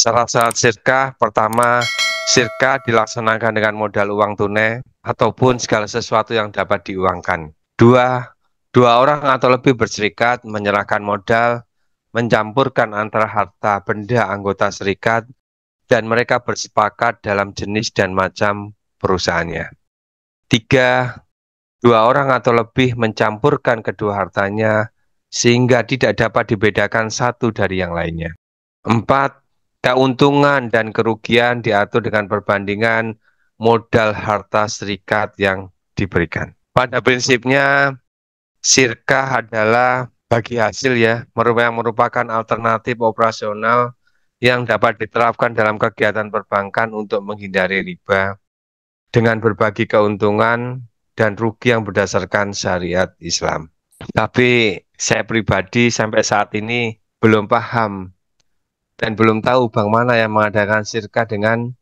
Syarat-syarat sirkah, pertama, sirkah dilaksanakan dengan modal uang tunai ataupun segala sesuatu yang dapat diuangkan. Dua, dua orang atau lebih berserikat menyerahkan modal, mencampurkan antara harta benda anggota serikat, dan mereka bersepakat dalam jenis dan macam perusahaannya. Tiga, dua orang atau lebih mencampurkan kedua hartanya sehingga tidak dapat dibedakan satu dari yang lainnya. Empat, keuntungan dan kerugian diatur dengan perbandingan modal harta serikat yang diberikan. Pada prinsipnya, sirkah adalah bagi hasil ya, yang merupakan alternatif operasional yang dapat diterapkan dalam kegiatan perbankan untuk menghindari riba dengan berbagi keuntungan dan rugi yang berdasarkan syariat Islam. Tapi saya pribadi sampai saat ini belum paham dan belum tahu bank mana yang mengadakan sirkah dengan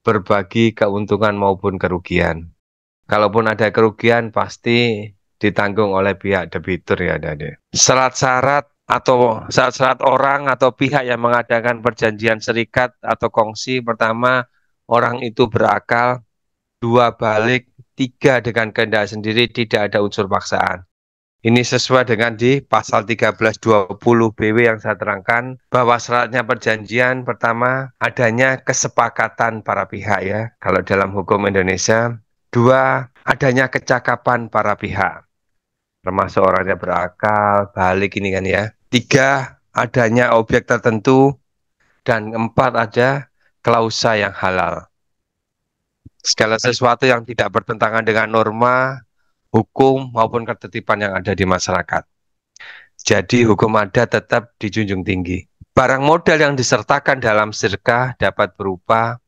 berbagi keuntungan maupun kerugian. Kalaupun ada kerugian pasti ditanggung oleh pihak debitur ya, Dade. Syarat-syarat atau syarat-syarat orang atau pihak yang mengadakan perjanjian serikat atau kongsi, pertama, orang itu berakal, dua, balik, tiga, dengan kehendak sendiri, tidak ada unsur paksaan. Ini sesuai dengan di pasal 1320 BW yang saya terangkan, bahwa syaratnya perjanjian pertama adanya kesepakatan para pihak ya, kalau dalam hukum Indonesia. Dua, adanya kecakapan para pihak, termasuk orangnya berakal, balik ini kan ya. Tiga, adanya objek tertentu. Dan empat, ada klausa yang halal. Segala sesuatu yang tidak bertentangan dengan norma, hukum, maupun ketertiban yang ada di masyarakat. Jadi hukum adat tetap dijunjung tinggi. Barang modal yang disertakan dalam sirkah dapat berupa,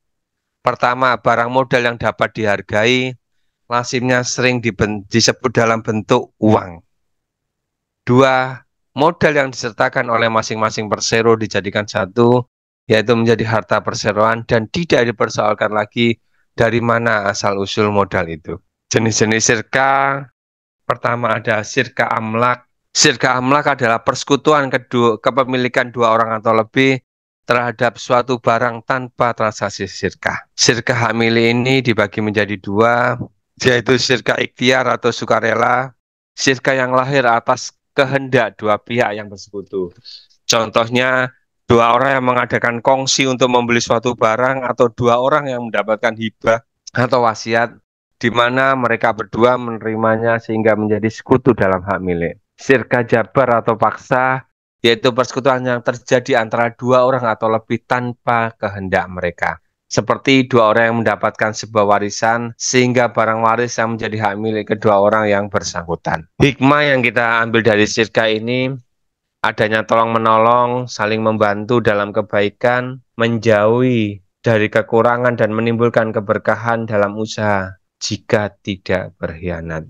pertama, barang modal yang dapat dihargai, lazimnya sering disebut dalam bentuk uang. Dua, modal yang disertakan oleh masing-masing persero dijadikan satu, yaitu menjadi harta perseroan dan tidak dipersoalkan lagi dari mana asal-usul modal itu. Jenis-jenis sirkah, pertama ada sirkah amlak. Sirkah amlak adalah persekutuan kepemilikan dua orang atau lebih terhadap suatu barang tanpa transaksi sirkah. Sirkah hamili ini dibagi menjadi dua, yaitu sirkah ikhtiar atau sukarela, sirkah yang lahir atas kehendak dua pihak yang bersekutu. Contohnya, dua orang yang mengadakan kongsi untuk membeli suatu barang atau dua orang yang mendapatkan hibah atau wasiat, di mana mereka berdua menerimanya sehingga menjadi sekutu dalam hak milik. Sirkah jabar atau paksa, yaitu persekutuan yang terjadi antara dua orang atau lebih tanpa kehendak mereka. Seperti dua orang yang mendapatkan sebuah warisan, sehingga barang waris yang menjadi hak milik kedua orang yang bersangkutan. Hikmah yang kita ambil dari sirkah ini, adanya tolong-menolong, saling membantu dalam kebaikan, menjauhi dari kekurangan dan menimbulkan keberkahan dalam usaha jika tidak berkhianat.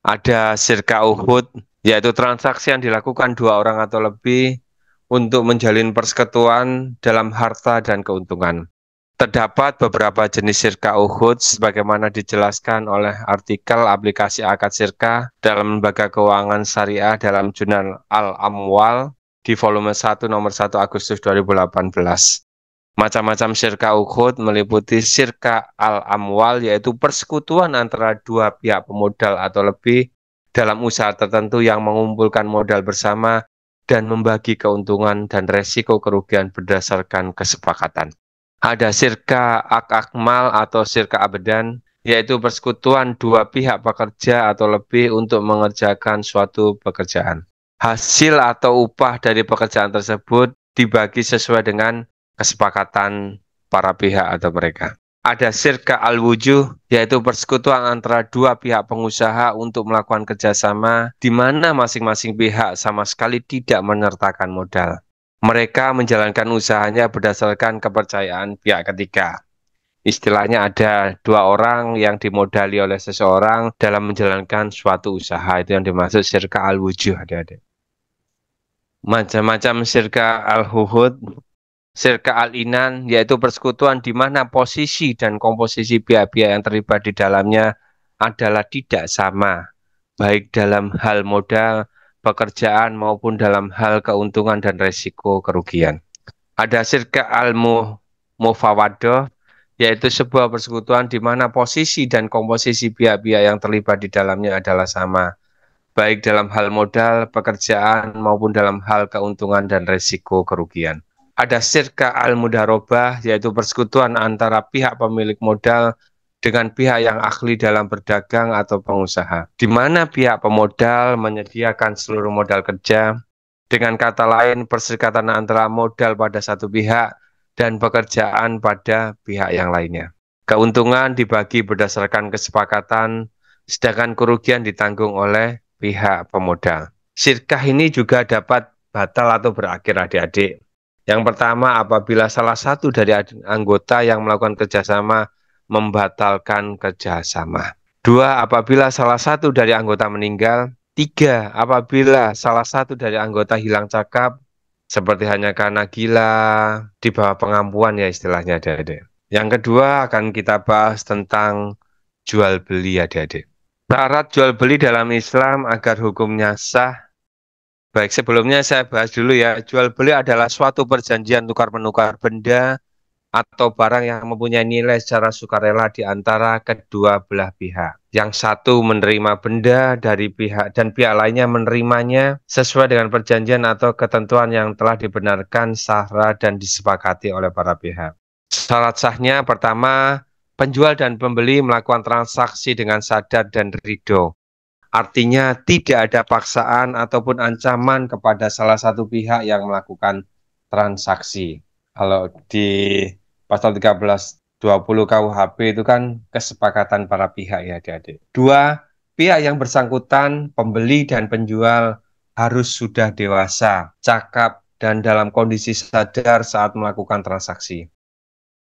Ada sirkah Uhud, yaitu transaksi yang dilakukan dua orang atau lebih untuk menjalin persekutuan dalam harta dan keuntungan. Terdapat beberapa jenis sirkah Uhud sebagaimana dijelaskan oleh artikel aplikasi akad sirkah dalam Lembaga Keuangan Syariah dalam jurnal Al-Amwal di volume 1 nomor 1 Agustus 2018. Macam-macam sirkah Uhud meliputi sirkah Al-Amwal, yaitu persekutuan antara dua pihak pemodal atau lebih dalam usaha tertentu yang mengumpulkan modal bersama dan membagi keuntungan dan resiko kerugian berdasarkan kesepakatan. Ada sirkah Ak-Akmal atau sirkah Abadan, yaitu persekutuan dua pihak pekerja atau lebih untuk mengerjakan suatu pekerjaan. Hasil atau upah dari pekerjaan tersebut dibagi sesuai dengan kesepakatan para pihak atau mereka. Ada sirkah Al-Wujuh, yaitu persekutuan antara dua pihak pengusaha untuk melakukan kerjasama, di mana masing-masing pihak sama sekali tidak menyertakan modal. Mereka menjalankan usahanya berdasarkan kepercayaan pihak ketiga. Istilahnya ada dua orang yang dimodali oleh seseorang dalam menjalankan suatu usaha, itu yang dimaksud sirkah Al-Wujuh, adik-adik. Macam-macam sirkah Al-Huhud, sirkah Al-Inan, yaitu persekutuan di mana posisi dan komposisi pihak-pihak yang terlibat di dalamnya adalah tidak sama, baik dalam hal modal, pekerjaan, maupun dalam hal keuntungan dan resiko kerugian. Ada syirka al-mufawadah, yaitu sebuah persekutuan di mana posisi dan komposisi pihak-pihak yang terlibat di dalamnya adalah sama, baik dalam hal modal, pekerjaan, maupun dalam hal keuntungan dan resiko kerugian. Ada syirka al-mudarobah, yaitu persekutuan antara pihak pemilik modal dengan pihak yang ahli dalam berdagang atau pengusaha, di mana pihak pemodal menyediakan seluruh modal kerja. Dengan kata lain, perserikatan antara modal pada satu pihak dan pekerjaan pada pihak yang lainnya. Keuntungan dibagi berdasarkan kesepakatan, sedangkan kerugian ditanggung oleh pihak pemodal. Syirkah ini juga dapat batal atau berakhir, adik-adik. Yang pertama, apabila salah satu dari anggota yang melakukan kerjasama membatalkan kerjasama. Dua, apabila salah satu dari anggota meninggal. Tiga, apabila salah satu dari anggota hilang cakap, seperti hanya karena gila, di bawah pengampuan ya istilahnya, adik-adik. Yang kedua akan kita bahas tentang jual beli, adik-adik. Syarat jual beli dalam Islam agar hukumnya sah. Baik, sebelumnya saya bahas dulu ya. Jual beli adalah suatu perjanjian tukar-menukar benda atau barang yang mempunyai nilai secara sukarela di antara kedua belah pihak. Yang satu menerima benda dari pihak dan pihak lainnya menerimanya sesuai dengan perjanjian atau ketentuan yang telah dibenarkan, sahra, dan disepakati oleh para pihak. Syarat sahnya pertama, penjual dan pembeli melakukan transaksi dengan sadar dan ridho. Artinya tidak ada paksaan ataupun ancaman kepada salah satu pihak yang melakukan transaksi. Kalau di pasal 1320 KUHP itu kan kesepakatan para pihak ya, adik-adik. Dua, pihak yang bersangkutan, pembeli dan penjual harus sudah dewasa, cakap, dan dalam kondisi sadar saat melakukan transaksi.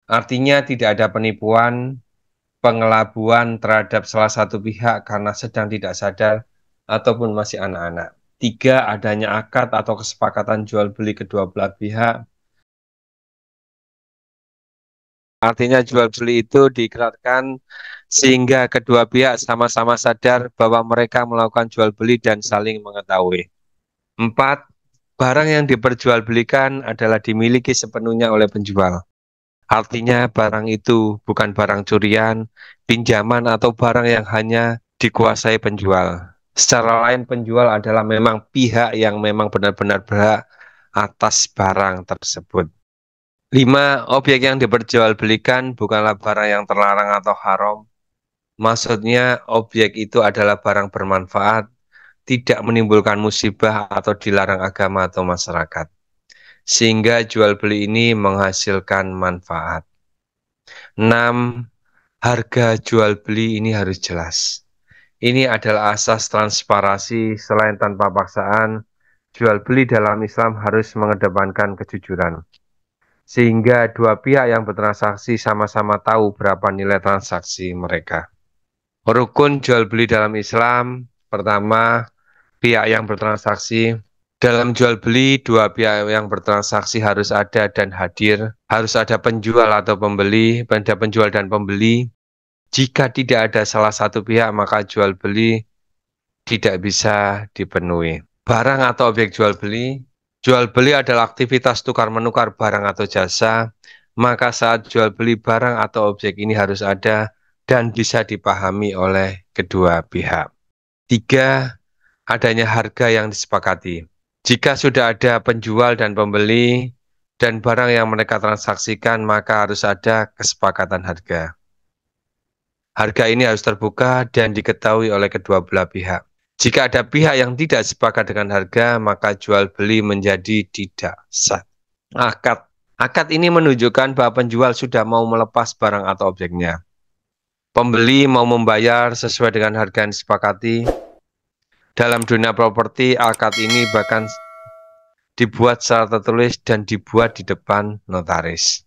Artinya tidak ada penipuan, pengelabuan terhadap salah satu pihak karena sedang tidak sadar ataupun masih anak-anak. Tiga, adanya akad atau kesepakatan jual beli kedua belah pihak. Artinya jual beli itu diikrarkan sehingga kedua pihak sama-sama sadar bahwa mereka melakukan jual beli dan saling mengetahui. Empat, barang yang diperjualbelikan adalah dimiliki sepenuhnya oleh penjual. Artinya barang itu bukan barang curian, pinjaman, atau barang yang hanya dikuasai penjual. Secara lain, penjual adalah memang pihak yang memang benar-benar berhak atas barang tersebut. 5. Objek yang diperjualbelikan bukanlah barang yang terlarang atau haram. Maksudnya, objek itu adalah barang bermanfaat, tidak menimbulkan musibah atau dilarang agama atau masyarakat, sehingga jual beli ini menghasilkan manfaat. 6. Harga jual beli ini harus jelas. Ini adalah asas transparansi. Selain tanpa paksaan, jual beli dalam Islam harus mengedepankan kejujuran, sehingga dua pihak yang bertransaksi sama-sama tahu berapa nilai transaksi mereka. Rukun jual beli dalam Islam, pertama, pihak yang bertransaksi. Dalam jual beli, dua pihak yang bertransaksi harus ada dan hadir. Harus ada penjual atau pembeli, ada penjual dan pembeli. Jika tidak ada salah satu pihak, maka jual beli tidak bisa dipenuhi. Barang atau objek jual beli. Jual beli adalah aktivitas tukar-menukar barang atau jasa. Maka saat jual beli barang atau objek ini harus ada dan bisa dipahami oleh kedua pihak. 3. Adanya harga yang disepakati. Jika sudah ada penjual dan pembeli dan barang yang mereka transaksikan, maka harus ada kesepakatan harga. Harga ini harus terbuka dan diketahui oleh kedua belah pihak. Jika ada pihak yang tidak sepakat dengan harga, maka jual beli menjadi tidak sah. Akad. Akad ini menunjukkan bahwa penjual sudah mau melepas barang atau objeknya. Pembeli mau membayar sesuai dengan harga yang disepakati. Dalam dunia properti, akad ini bahkan dibuat secara tertulis dan dibuat di depan notaris.